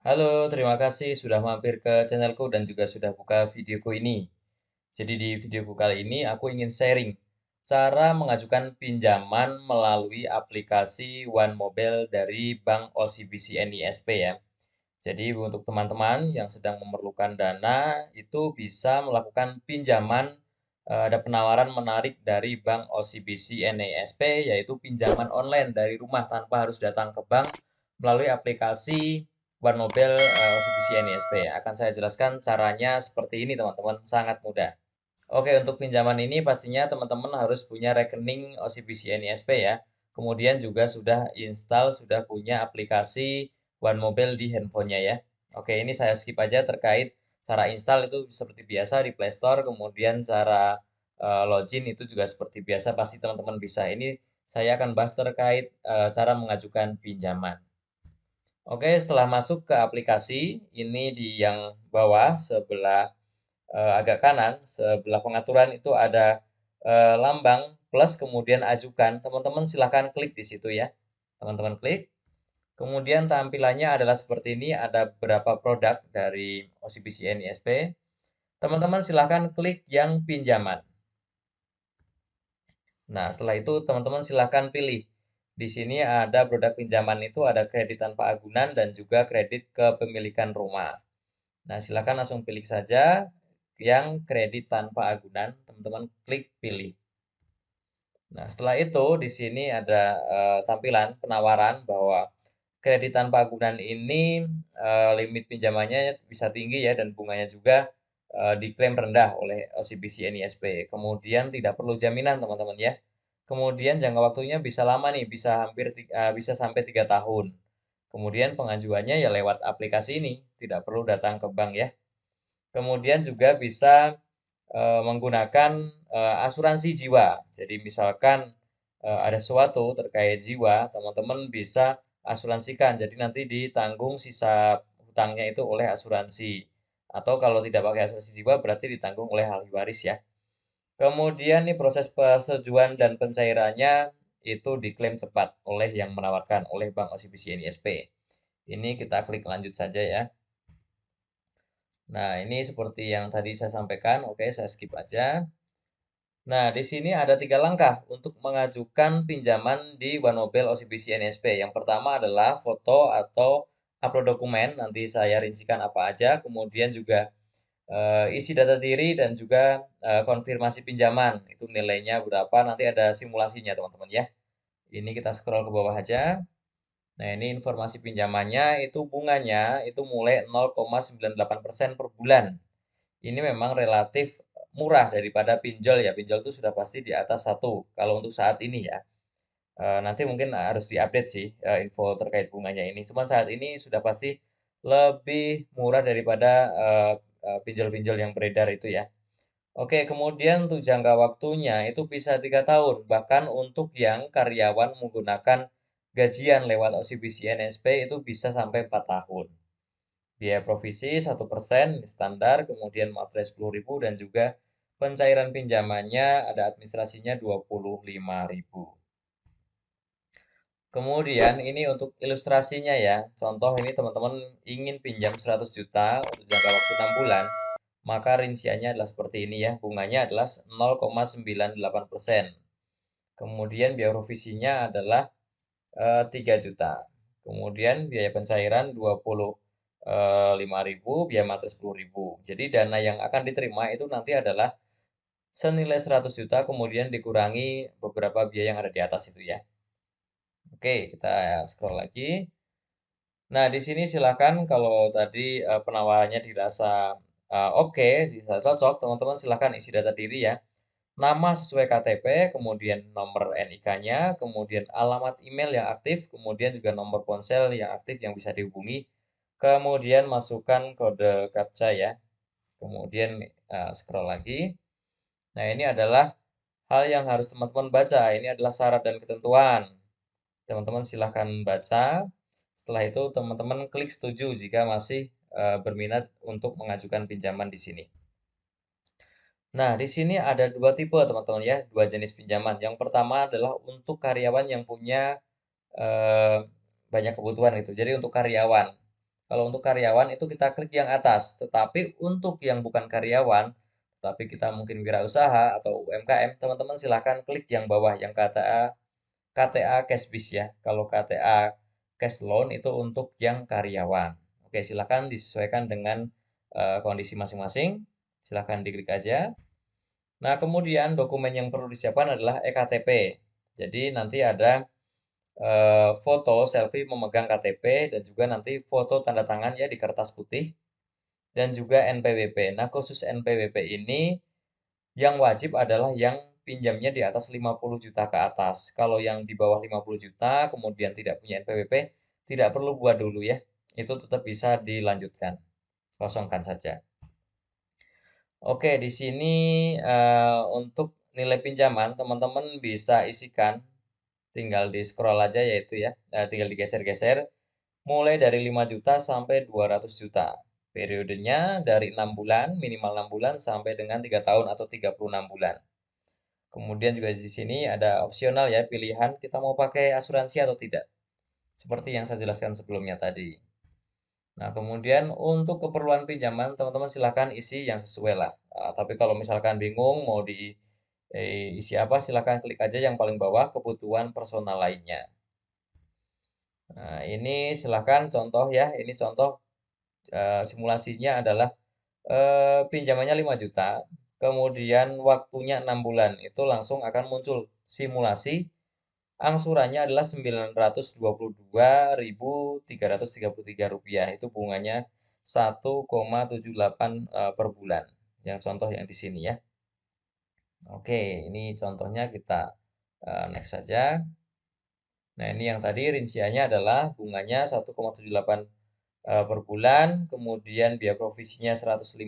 Halo, terima kasih sudah mampir ke channelku dan juga sudah buka videoku ini. Jadi di videoku kali ini aku ingin sharing cara mengajukan pinjaman melalui aplikasi One Mobile dari Bank OCBC NISP ya. Jadi untuk teman-teman yang sedang memerlukan dana itu bisa melakukan pinjaman, ada penawaran menarik dari Bank OCBC NISP yaitu pinjaman online dari rumah tanpa harus datang ke bank melalui aplikasi One Mobile OCBC NISP. Akan saya jelaskan caranya seperti ini teman-teman, sangat mudah. Oke, untuk pinjaman ini pastinya teman-teman harus punya rekening OCBC NISP ya. Kemudian juga sudah install, sudah punya aplikasi One Mobile di handphonenya ya. Oke, ini saya skip aja terkait cara install itu seperti biasa di Play Store, kemudian cara login itu juga seperti biasa pasti teman-teman bisa. Ini saya akan bahas terkait cara mengajukan pinjaman. Oke, setelah masuk ke aplikasi, ini di yang bawah sebelah agak kanan, sebelah pengaturan itu ada lambang plus kemudian ajukan. Teman-teman silahkan klik di situ ya. Teman-teman klik. Kemudian tampilannya adalah seperti ini, ada beberapa produk dari OCBC NISP. Teman-teman silahkan klik yang pinjaman. Nah, setelah itu teman-teman silahkan pilih. Di sini ada produk pinjaman itu ada kredit tanpa agunan dan juga kredit kepemilikan rumah. Nah, silakan langsung pilih saja yang kredit tanpa agunan, teman-teman klik pilih. Nah, setelah itu di sini ada tampilan penawaran bahwa kredit tanpa agunan ini limit pinjamannya bisa tinggi ya dan bunganya juga diklaim rendah oleh OCBC NISP. Kemudian tidak perlu jaminan teman-teman ya. Kemudian jangka waktunya bisa lama nih, bisa sampai 3 tahun. Kemudian pengajuannya ya lewat aplikasi ini, tidak perlu datang ke bank ya. Kemudian juga bisa menggunakan asuransi jiwa. Jadi misalkan ada sesuatu terkait jiwa, teman-teman bisa asuransikan. Jadi nanti ditanggung sisa hutangnya itu oleh asuransi. Atau kalau tidak pakai asuransi jiwa berarti ditanggung oleh ahli waris ya. Kemudian nih proses persetujuan dan pencairannya itu diklaim cepat oleh yang menawarkan oleh Bank OCBC NISP. Ini kita klik lanjut saja ya. Nah, ini seperti yang tadi saya sampaikan. Oke, saya skip aja. Nah, di sini ada 3 langkah untuk mengajukan pinjaman di One Mobile OCBC NSP. Yang pertama adalah foto atau upload dokumen. Nanti saya rincikan apa aja. Kemudian juga isi data diri dan juga konfirmasi pinjaman. Itu nilainya berapa. Nanti ada simulasinya, teman-teman ya. Ini kita scroll ke bawah aja. Nah, ini informasi pinjamannya itu bunganya itu mulai 0,98% per bulan. Ini memang relatif murah daripada pinjol ya. Pinjol itu sudah pasti di atas 1 kalau untuk saat ini ya. Nanti mungkin harus diupdate sih info terkait bunganya ini. Cuman saat ini sudah pasti lebih murah daripada pinjol-pinjol yang beredar itu ya. Oke, kemudian untuk jangka waktunya itu bisa 3 tahun, bahkan untuk yang karyawan menggunakan gajian lewat OCBC NSP itu bisa sampai 4 tahun. Biaya provisi 1% standar, kemudian materai 10.000 dan juga pencairan pinjamannya ada administrasinya 25.000. Kemudian ini untuk ilustrasinya ya. Contoh ini teman-teman ingin pinjam 100 juta untuk jangka waktu 6 bulan, maka rinciannya adalah seperti ini ya. Bunganya adalah 0,98%. Kemudian biaya provisinya adalah 3 juta. Kemudian biaya pencairan 25.000, biaya materai 10.000. Jadi dana yang akan diterima itu nanti adalah senilai 100 juta kemudian dikurangi beberapa biaya yang ada di atas itu ya. Oke, kita scroll lagi. Nah, di sini silakan kalau tadi penawarannya dirasa oke, dirasa cocok, teman-teman silakan isi data diri ya. Nama sesuai KTP, kemudian nomor NIK-nya, kemudian alamat email yang aktif, kemudian juga nomor ponsel yang aktif yang bisa dihubungi. Kemudian masukkan kode CAPTCHA ya. Kemudian scroll lagi. Nah, ini adalah hal yang harus teman-teman baca. Ini adalah syarat dan ketentuan. Teman-teman silahkan baca. Setelah itu teman-teman klik setuju jika masih berminat untuk mengajukan pinjaman di sini. Nah, di sini ada 2 tipe teman-teman ya, 2 jenis pinjaman. Yang pertama adalah untuk karyawan yang punya banyak kebutuhan itu. Jadi untuk karyawan. Kalau untuk karyawan itu kita klik yang atas, tetapi untuk yang bukan karyawan, tapi kita mungkin wirausaha atau UMKM, teman-teman silahkan klik yang bawah yang KTA Cash Bis ya. Kalau KTA Cash Loan itu untuk yang karyawan. Oke, silahkan disesuaikan dengan kondisi masing-masing. Silahkan diklik aja. Nah, kemudian dokumen yang perlu disiapkan adalah eKTP. Jadi nanti ada foto selfie memegang KTP dan juga nanti foto tanda tangan ya di kertas putih dan juga NPWP. Nah, khusus NPWP ini yang wajib adalah yang pinjamnya di atas 50 juta ke atas. Kalau yang di bawah 50 juta kemudian tidak punya NPWP, tidak perlu buat dulu ya. Itu tetap bisa dilanjutkan. Kosongkan saja. Oke, di sini untuk nilai pinjaman teman-teman bisa isikan tinggal di scroll aja yaitu ya, tinggal digeser-geser mulai dari 5 juta sampai 200 juta. Periodenya dari 6 bulan, minimal 6 bulan sampai dengan 3 tahun atau 36 bulan. Kemudian juga di sini ada opsional ya, pilihan kita mau pakai asuransi atau tidak. Seperti yang saya jelaskan sebelumnya tadi. Nah, kemudian untuk keperluan pinjaman, teman-teman silahkan isi yang sesuai lah. Tapi kalau misalkan bingung mau isi apa, silahkan klik aja yang paling bawah, kebutuhan personal lainnya. Nah, ini silahkan contoh ya, ini contoh simulasinya adalah pinjamannya 5 juta, kemudian waktunya 6 bulan, itu langsung akan muncul simulasi angsurannya adalah Rp922.333. Itu bunganya 1,78 per bulan. Yang contoh yang di sini ya. Oke, ini contohnya kita next saja. Nah, ini yang tadi rinciannya adalah bunganya 1,78 per bulan, kemudian biaya provisinya 150.000,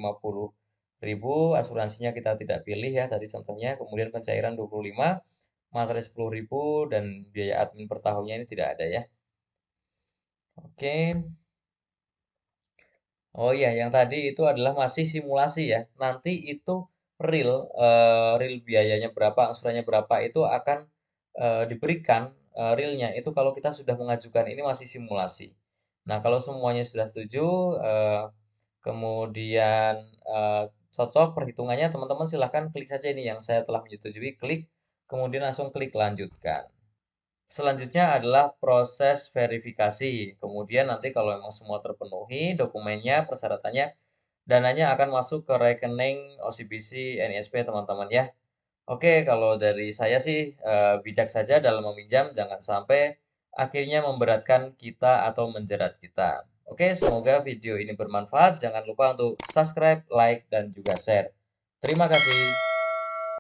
asuransinya kita tidak pilih ya tadi contohnya, kemudian pencairan 25, materi 10.000 dan biaya admin per tahunnya ini tidak ada ya. Oke. Oh iya, yang tadi itu adalah masih simulasi ya. Nanti itu real, real biayanya berapa, angsurannya berapa itu akan diberikan realnya itu kalau kita sudah mengajukan, ini masih simulasi. Nah, kalau semuanya sudah setuju, kemudian cocok perhitungannya, teman-teman silahkan klik saja ini yang saya telah menyetujui, klik, kemudian langsung klik lanjutkan. Selanjutnya adalah proses verifikasi. Kemudian nanti kalau memang semua terpenuhi, dokumennya, persyaratannya, dananya akan masuk ke rekening OCBC NISP teman-teman ya. Oke, kalau dari saya sih bijak saja dalam meminjam, jangan sampai akhirnya memberatkan kita atau menjerat kita. Oke, semoga video ini bermanfaat. Jangan lupa untuk subscribe, like, dan juga share. Terima kasih.